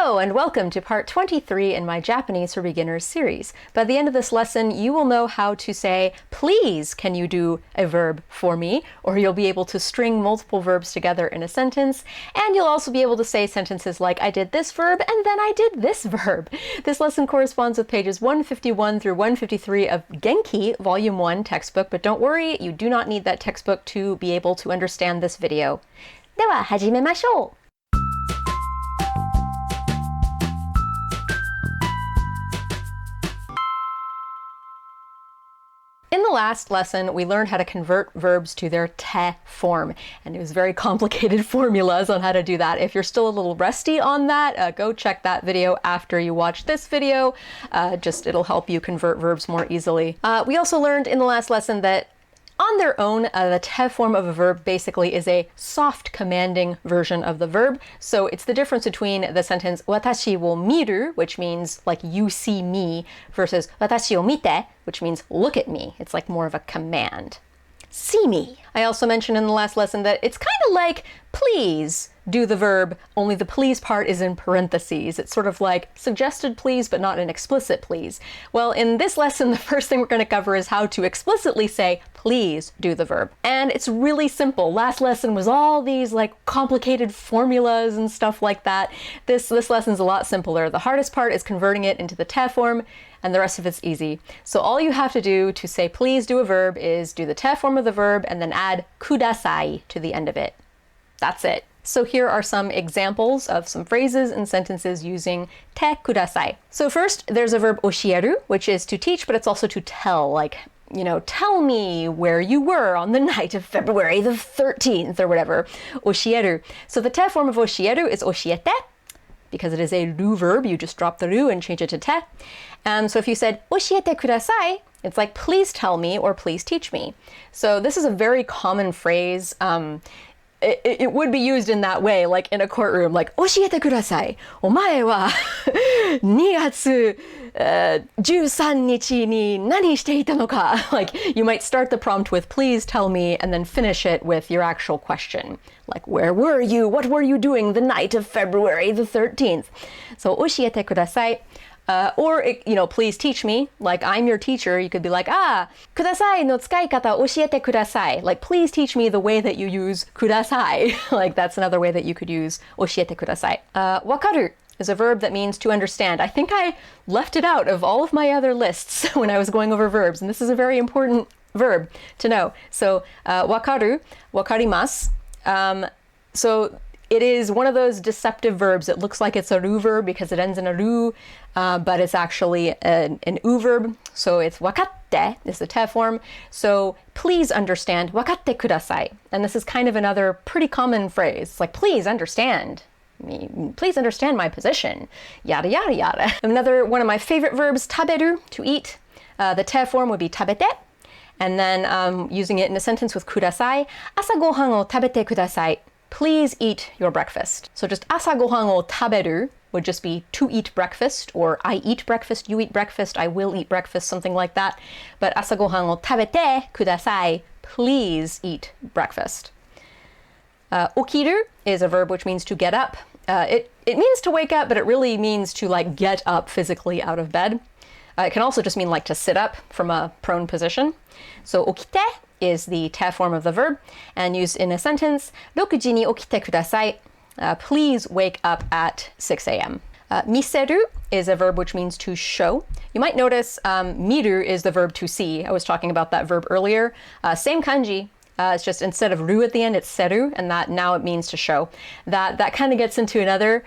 Hello and welcome to part 23 in my Japanese for Beginners series. By the end of this lesson, you will know how to say, please, can you do a verb for me? Or you'll be able to string multiple verbs together in a sentence. And you'll also be able to say sentences like, I did this verb and then I did this verb. This lesson corresponds with pages 151 through 153 of Genki, Volume 1 textbook. But don't worry, you do not need that textbook to be able to understand this video. では始めましょう。In the last lesson, we learned how to convert verbs to their te form, and it was very complicated formulas on how to do that. If you're still a little rusty on that, go check that video after you watch this video. It'll help you convert verbs more easily. We also learned in the last lesson that on their own, the te form of a verb basically is a soft commanding version of the verb. So it's the difference between the sentence watashi wo miru, which means like you see me, versus watashi wo mite, which means look at me. It's like more of a command. See me. I also mentioned in the last lesson that it's kind of like please do the verb, only the please part is in parentheses. It's sort of like suggested please, but not an explicit please. Well, in this lesson, the first thing we're going to cover is how to explicitly say, please do the verb. And it's really simple. Last lesson was all these like complicated formulas and stuff like that. This lesson's a lot simpler. The hardest part is converting it into the te form, and the rest of it's easy. So all you have to do to say please do a verb is do the te form of the verb and then add kudasai to the end of it. That's it. So here are some examples of some phrases and sentences using te kudasai. So first, there's a verb oshieru, which is to teach, but it's also to tell, like, you know, tell me where you were on the night of February the 13th or whatever. Oshieru. So the te form of oshieru is oshiete. Because it is a ru verb, you just drop the ru and change it to te. So if you said oshiete kudasai, it's like please tell me or please teach me. So this is a very common phrase. It would be used in that way, like in a courtroom, like, 教えてください。お前は2月13日に何していたのか? Like, you might start the prompt with, please tell me, and then finish it with your actual question. Like, where were you? What were you doing the night of February the 13th? So, 教えてください。Or, please teach me. Like, I'm your teacher. You could be like, くださいの使い方教えてください. Like, please teach me the way that you use ください. Like, that's another way that you could use 教えてください. わかる is a verb that means to understand. I think I left it out of all of my other lists when I was going over verbs, and this is a very important verb to know. So, わかる, わかります. So, it is one of those deceptive verbs. It looks like it's a ru verb because it ends in a ru, but it's actually an u verb. So it's wakatte is the te form. So please understand, wakatte kudasai. And this is kind of another pretty common phrase. It's like, please understand me. Please understand my position. Yada, yada, yada. Another one of my favorite verbs, taberu, to eat. The te form would be tabete. And then using it in a sentence with kudasai, asa gohan o tabete kudasai. Please eat your breakfast. So just asa gohan o taberu would just be to eat breakfast, or I eat breakfast, you eat breakfast, I will eat breakfast, something like that. But asa gohan o tabete kudasai, please eat breakfast. Okiru is a verb which means to get up. It means to wake up, but it really means to like get up physically out of bed. It can also just mean like to sit up from a prone position. So okite is the te form of the verb, and used in a sentence, 6時に起きてください. Please wake up at 6 a.m. Miseru is a verb which means to show. You might notice miru is the verb to see. I was talking about that verb earlier. Same kanji. It's just instead of ru at the end, it's seru, and that now it means to show. That kind of gets into another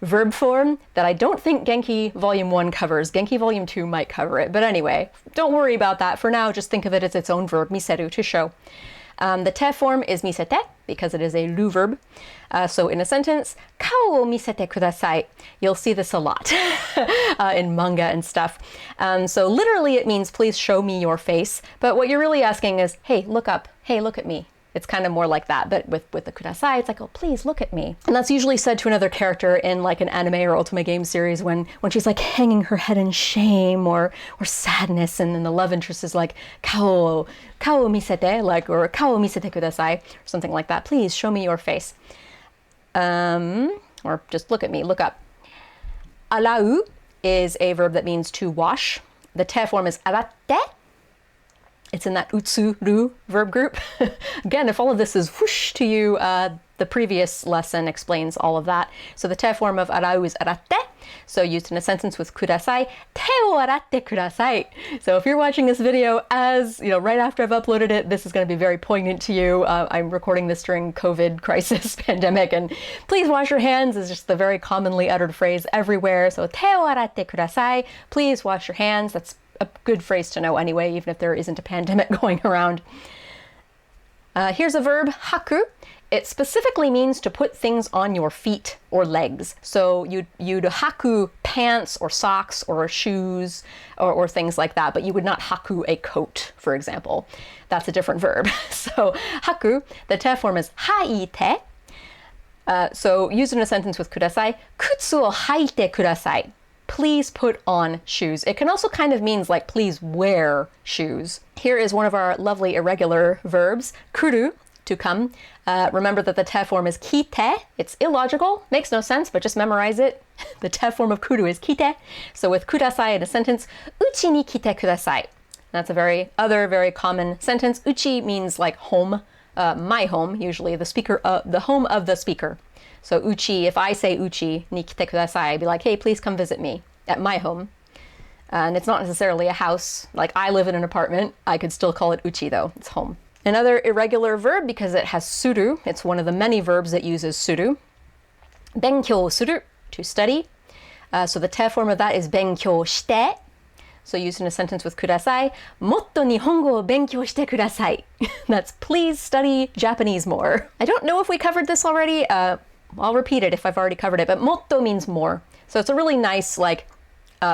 verb form that I don't think Genki Volume 1 covers. Genki Volume 2 might cover it. But anyway, don't worry about that. For now, just think of it as its own verb, miseru, to show. The te form is misete, because it is a ru verb. So in a sentence, 顔を見せてください. You'll see this a lot in manga and stuff. So literally it means, please show me your face. But what you're really asking is, hey, look up. Hey, look at me. It's kind of more like that, but with the kudasai, it's like, oh, please look at me. And that's usually said to another character in like an anime or ultimate game series when she's like hanging her head in shame or sadness, and then the love interest is like, kao misete, like, or kao misete kudasai, or something like that. Please show me your face. Or just look at me, look up. Arau is a verb that means to wash. The te form is aratte. It's in that utsuru verb group. Again, if all of this is whoosh to you, the previous lesson explains all of that. So the te form of arau is aratte. So used in a sentence with kudasai, te o aratte kudasai. So if you're watching this video as, right after I've uploaded it, this is going to be very poignant to you. I'm recording this during COVID crisis pandemic, and please wash your hands is just the very commonly uttered phrase everywhere. So te o aratte kudasai, please wash your hands. That's a good phrase to know anyway, even if there isn't a pandemic going around. Here's a verb, haku. It specifically means to put things on your feet or legs. So you'd haku pants or socks or shoes or things like that, but you would not haku a coat, for example. That's a different verb. So haku, the te form is haite. So used in a sentence with kudasai, kutsu o haite kudasai. Please put on shoes. It can also kind of means like please wear shoes. Here is one of our lovely irregular verbs, kuru, to come. Remember that the te form is kite. It's illogical, makes no sense, but just memorize it. The te form of kuru is kite. So with kudasai in a sentence, uchi ni kite kudasai. That's a very common sentence. Uchi means like home, my home, usually the home of the speaker. So uchi, if I say uchi ni kite kudasai, I'd be like, hey, please come visit me at my home. And it's not necessarily a house. Like I live in an apartment. I could still call it uchi though. It's home. Another irregular verb because it has suru. It's one of the many verbs that uses suru. Benkyou suru, to study. So the te form of that is benkyou shite. So used in a sentence with kudasai, motto nihongo o benkyou shite kudasai. That's please study Japanese more. I don't know if we covered this already. I'll repeat it if I've already covered it, but motto means more. So it's a really nice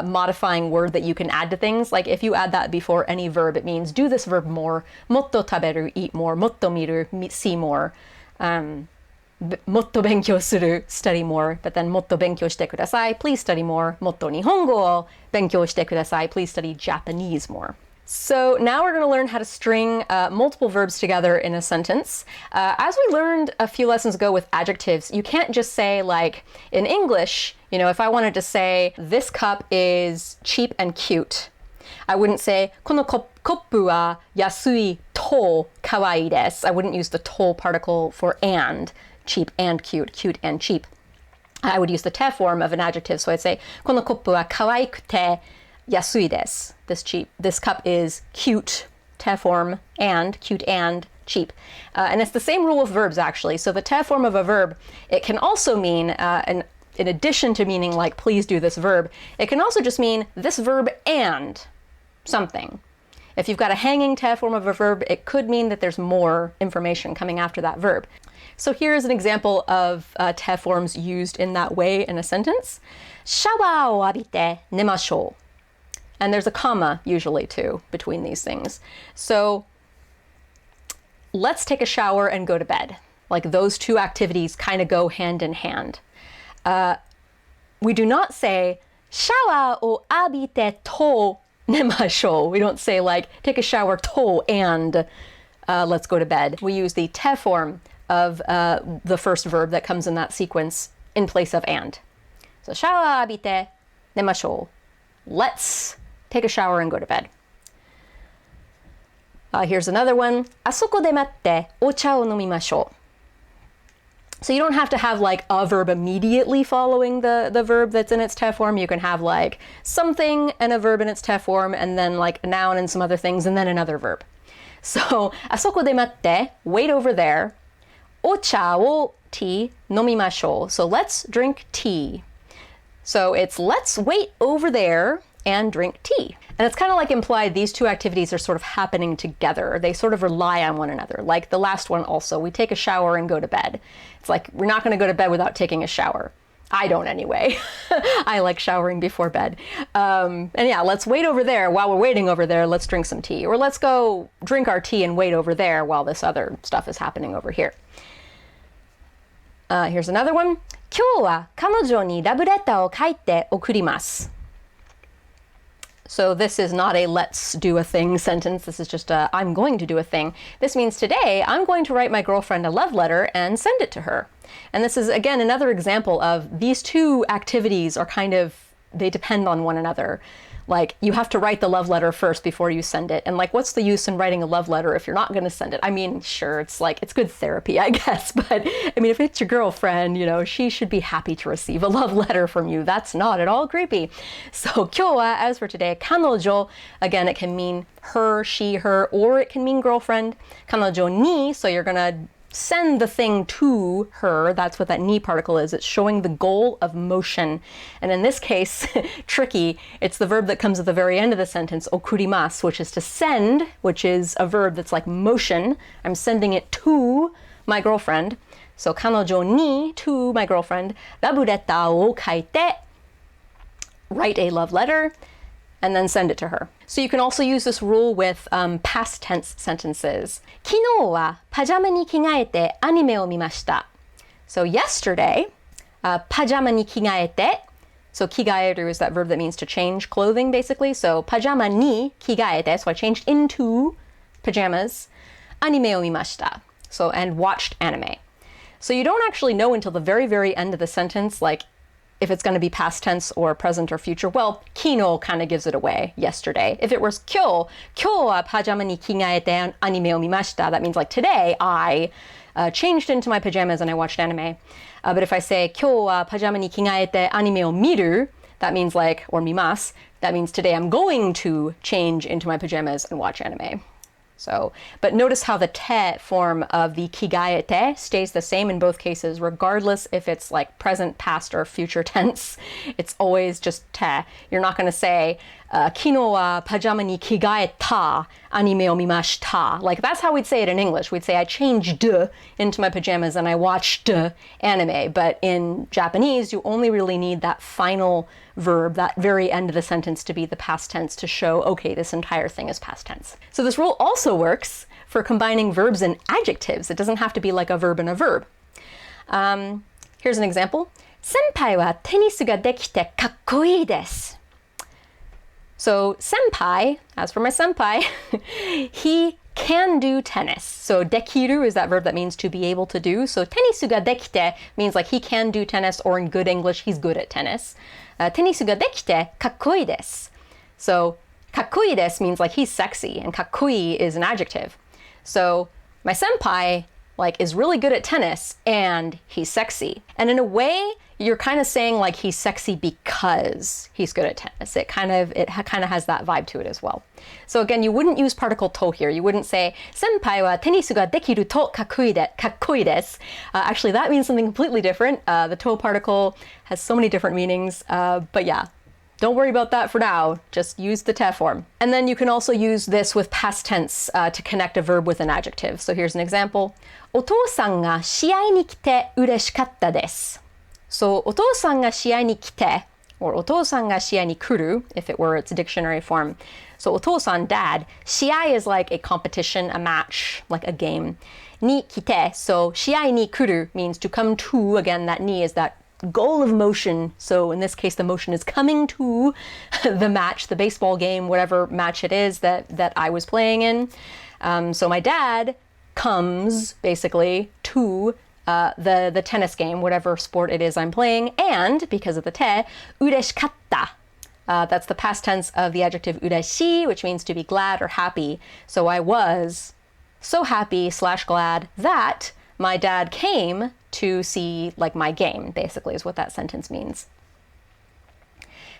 modifying word that you can add to things. Like if you add that before any verb, it means do this verb more. Motto taberu, eat more. Motto miru, see more. Motto benkyou suru, study more. But then motto benkyou shite kudasai, please study more. Motto nihongo o benkyou shite kudasai, please study Japanese more. So now we're going to learn how to string multiple verbs together in a sentence. As we learned a few lessons ago with adjectives, you can't just say like in English, if I wanted to say this cup is cheap and cute, I wouldn't say kono koppu wa yasui to kawaii desu. I wouldn't use the to particle for and, cheap and cute and cheap. I would use the te form of an adjective, so I'd say kono koppu wa kawaikute yasui desu. This cup is cute, te form, and cute and cheap. And it's the same rule with verbs actually. So the te form of a verb, it can also mean, in addition to meaning like please do this verb, it can also just mean this verb and something. If you've got a hanging te form of a verb, it could mean that there's more information coming after that verb. So here's an example of te forms used in that way in a sentence. シャワーを浴びて寝ましょう. And there's a comma usually too between these things. So let's take a shower and go to bed. Like those two activities kind of go hand in hand. We do not say シャワーを浴びてと寝ましょう. We don't say like take a shower to and let's go to bed. We use the te form of the first verb that comes in that sequence in place of and. So シャワー浴びて寝ましょう. Let's take a shower and go to bed. Here's another one. あそこで待ってお茶を飲みましょう. So you don't have to have like a verb immediately following the verb that's in its te form. You can have like something and a verb in its te form and then like a noun and some other things and then another verb. So あそこで待って, wait over there. お茶を tea, 飲みましょう. So let's drink tea. So it's let's wait over there and drink tea. And it's kind of like implied these two activities are sort of happening together. They sort of rely on one another. Like the last one also, we take a shower and go to bed. It's like we're not going to go to bed without taking a shower. I don't anyway. I like showering before bed. And yeah, let's wait over there. While we're waiting over there, let's drink some tea. Or let's go drink our tea and wait over there while this other stuff is happening over here. Here's another one. 今日は彼女にラブレターを書いて送ります. So this is not a let's do a thing sentence. This is just a I'm going to do a thing. This means today I'm going to write my girlfriend a love letter and send it to her. And this is, again, another example of these two activities are kind of they depend on one another. Like, you have to write the love letter first before you send it. And like, what's the use in writing a love letter if you're not going to send it? I mean, sure, it's like, it's good therapy, I guess. But I mean, if it's your girlfriend, you know, she should be happy to receive a love letter from you. That's not at all creepy. So, 今日は, as for today, 彼女, again, it can mean her, she, her, or it can mean girlfriend. 彼女に, so you're going to send the thing to her. That's what that ni particle is. It's showing the goal of motion. And in this case, tricky, it's the verb that comes at the very end of the sentence, okurimasu, which is to send, which is a verb that's like motion. I'm sending it to my girlfriend. So 彼女に to my girlfriend. ラブレターを書いて write a love letter and then send it to her. So you can also use this rule with past tense sentences. 昨日はパジャマに着替えてアニメを見ました. So yesterday, パジャマに着替えて. So 着替える is that verb that means to change clothing, basically. So パジャマに着替えて. So I changed into pajamas. アニメを見ました. So, and watched anime. So you don't actually know until the very, very end of the sentence, like, if it's going to be past tense or present or future. Well, 昨日 kind of gives it away, yesterday. If it was 今日はパジャマに着替えてアニメを見ました, that means like today I changed into my pajamas and I watched anime. But if I say 今日はパジャマに着替えてアニメを見る, that means like, or 見ます, that means today I'm going to change into my pajamas and watch anime. So, but notice how the te form of the kigaete stays the same in both cases, regardless if it's like present, past, or future tense. It's always just te. You're not going to say, 昨日はパジャマに着替えたアニメを見ました. Like, that's how we'd say it in English. We'd say, I changed into my pajamas and I watched anime. But in Japanese, you only really need that final verb, that very end of the sentence, to be the past tense to show, okay, this entire thing is past tense. So this rule also works for combining verbs and adjectives. It doesn't have to be like a verb and a verb. Here's an example. 先輩はテニスができてかっこいいです. So senpai, as for my senpai, he can do tennis. So dekiru is that verb that means to be able to do. So tenisu ga dekite means like he can do tennis, or in good English, he's good at tennis. Tenisu ga dekite kakkoi desu. So kakkoi desu means like he's sexy, and kakkoi is an adjective. So my senpai like is really good at tennis and he's sexy. And in a way, you're kind of saying like he's sexy because he's good at tennis. It kind of has that vibe to it as well. So again, you wouldn't use particle to here. You wouldn't say, 先輩はテニスができるとかっこいいです. Actually, that means something completely different. The to particle has so many different meanings. But yeah, don't worry about that for now. Just use the te form. And then you can also use this with past tense to connect a verb with an adjective. So here's an example. お父さんが試合に来て嬉しかったです. So お父さんが試合に来て, or お父さんが試合に来る, if it were its dictionary form. So お父さん, dad. 試合 is like a competition, a match, like a game. に来て, so 試合に来る means to come to. Again, that ni is that goal of motion. So in this case, the motion is coming to the match, the baseball game, whatever match it is that I was playing in. So my dad comes basically to the tennis game, whatever sport it is I'm playing, and because of the te, 嬉しかった. That's the past tense of the adjective 嬉しい, which means to be glad or happy. So I was so happy / glad that my dad came to see like my game, basically is what that sentence means.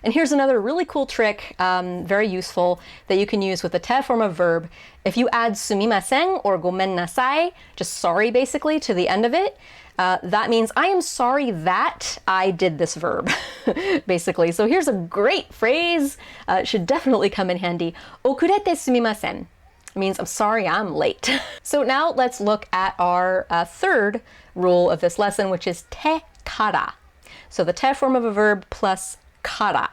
And here's another really cool trick, very useful, that you can use with the te form of verb. If you add sumimasen or gomennasai, just sorry basically, to the end of it, that means I am sorry that I did this verb, basically. So here's a great phrase. It should definitely come in handy. Okurete sumimasen. It means I'm sorry I'm late. So now let's look at our third rule of this lesson, which is te kara. So the te form of a verb plus kara.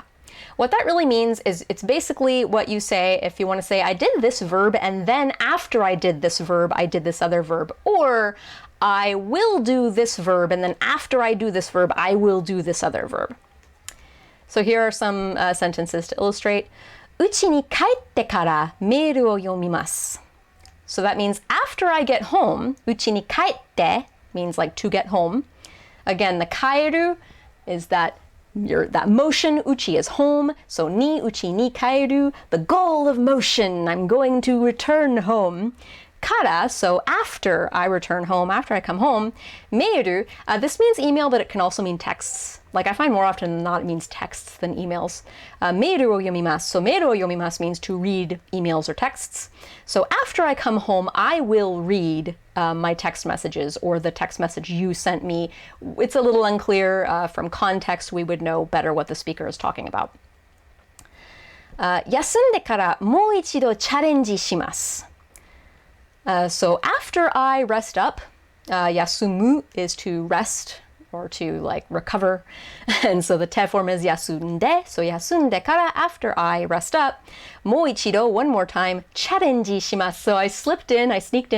What that really means is it's basically what you say if you want to say, I did this verb, and then after I did this verb, I did this other verb. Or I will do this verb, and then after I do this verb, I will do this other verb. So here are some sentences to illustrate. うちに帰ってからメールを読みます. So that means after I get home, うちに帰って means like to get home. Again, the kaeru is that that motion, uchi is home, so ni uchi ni kairu, the goal of motion, I'm going to return home. Kara, so after I return home, after I come home. Meiru, this means email, but it can also mean texts. Like I find more often than not it means texts than emails. Meiru o yomimasu, so meiru o yomimasu means to read emails or texts. So after I come home, I will read my text messages or the text message you sent me. It's a little unclear. From context, we would know better what the speaker is talking about. 休んでからもう一度チャレンジします。So after I rest up, yasumu is to rest or to like recover. And so the te form is yasunde. So yasunde kara, after I rest up, mo ichido, one more time, charenji shimasu. So I sneaked in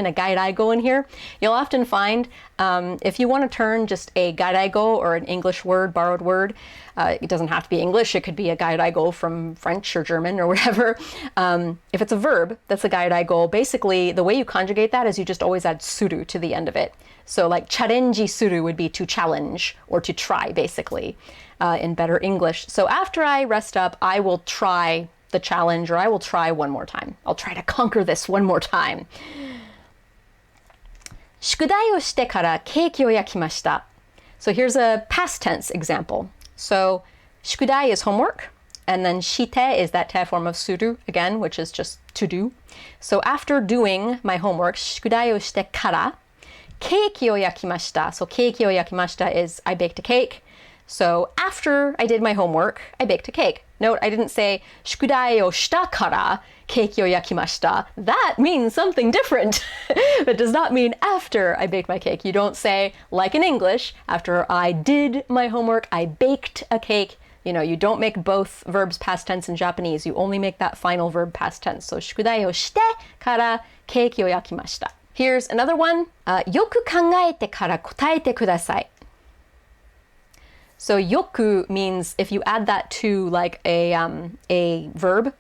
a gairaigo in here. You'll often find if you want to turn just a gairaigo or an English word, borrowed word, it doesn't have to be English, it could be a gairaigo from French or German or whatever. If it's a verb, that's a gairaigo. Basically, the way you conjugate that is you just always add suru to the end of it. So like charenji suru would be to challenge or to try, basically, in better English. So after I rest up, I will try the challenge, or I will try one more time. I'll try to conquer this one more time. 宿題をしてからケーキを焼きました. So here's a past tense example. So 宿題 is homework, and then shite is that te form of suru again, which is just to do. So after doing my homework, 宿題をしてからケーキを焼きました. So ケーキを焼きました is I baked a cake. So after I did my homework, I baked a cake. Note, I didn't say 宿題をしたからケーキを焼きました. That means something different. It does not mean after I baked my cake. You don't say, like in English, after I did my homework, I baked a cake. You know, you don't make both verbs past tense in Japanese. You only make that final verb past tense. So 宿題をしてからケーキを焼きました. Here's another one. よく考えてから答えてください. So よく means if you add that to like a verb,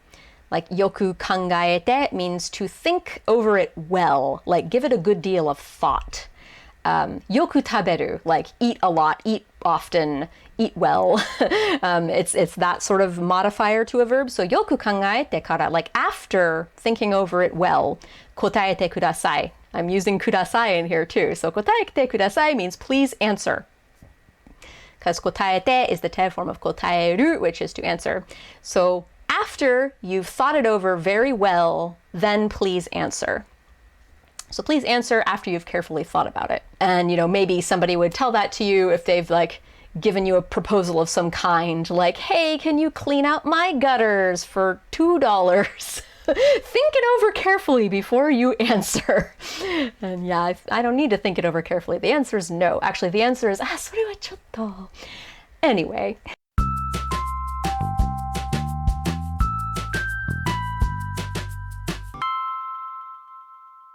like よく考えて means to think over it well, like give it a good deal of thought. よく食べる, like eat a lot, eat often, eat well. It's that sort of modifier to a verb. So よく考えてから, like after thinking over it well, 答えてください. I'm using ください in here too. So 答えてください means please answer. Because 答えて is the te form of 答える, which is to answer. So after you've thought it over very well, then please answer. So please answer after you've carefully thought about it. And, you know, maybe somebody would tell that to you if they've like given you a proposal of some kind, like, hey, can you clean out my gutters for $2? Think it over carefully before you answer. And yeah, I don't need to think it over carefully. The answer is no. Actually, the answer is, それはちょっと. Anyway.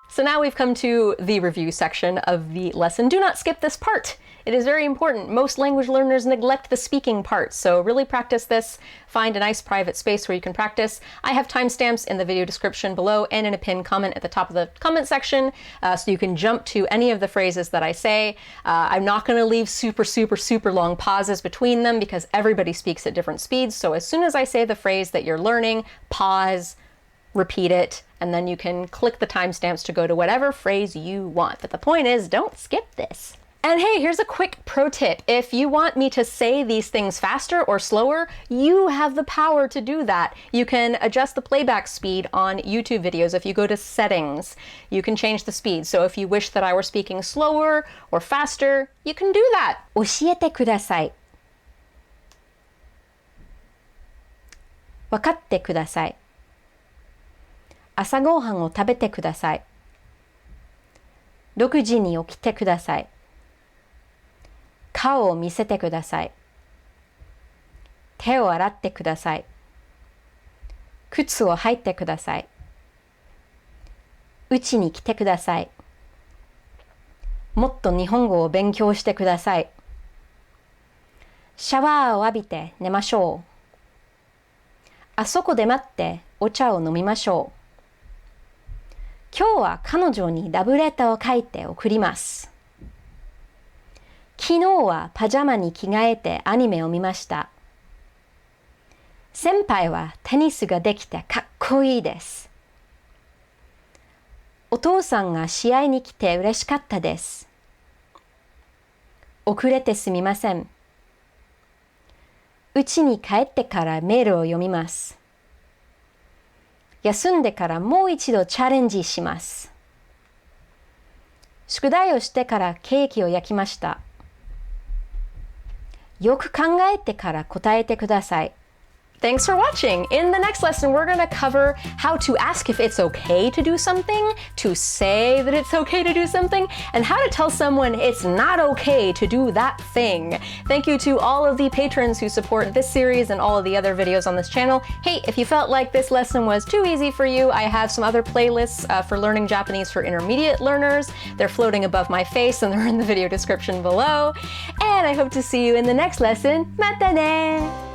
So now we've come to the review section of the lesson. Do not skip this part. It is very important. Most language learners neglect the speaking part, so really practice this. Find a nice private space where you can practice. I have timestamps in the video description below and in a pinned comment at the top of the comment section, so you can jump to any of the phrases that I say. I'm not going to leave super long pauses between them because everybody speaks at different speeds, so as soon as I say the phrase that you're learning, pause, repeat it, and then you can click the timestamps to go to whatever phrase you want. But the point is, don't skip this. And hey, here's a quick pro tip. If you want me to say these things faster or slower, you have the power to do that. You can adjust the playback speed on YouTube videos. If you go to settings, you can change the speed. So if you wish that I were speaking slower or faster, you can do that. 教えてください. 分かってください. 朝ごはんを食べてください. 6時に起きてください. 顔を見せてください. 手を洗ってください. 靴を履いてください. うちに来てください. もっと日本語を勉強してください. シャワーを浴びて寝ましょう. あそこで待ってお茶を飲みましょう. 今日は彼女にラブレターを書いて送ります。昨日はパジャマに着替えてアニメを見ました。先輩はテニスができてかっこいいです。お父さんが試合に来て嬉しかったです。遅れてすみません。うちに帰ってからメールを読みます。休んでからもう一度チャレンジします。宿題をしてからケーキを焼きました。よく考えてから答えてください。Thanks for watching. In the next lesson, we're going to cover how to ask if it's okay to do something, to say that it's okay to do something, and how to tell someone it's not okay to do that thing. Thank you to all of the patrons who support this series and all of the other videos on this channel. Hey, if you felt like this lesson was too easy for you, I have some other playlists for learning Japanese for intermediate learners. They're floating above my face and they're in the video description below. And I hope to see you in the next lesson. Mata ne!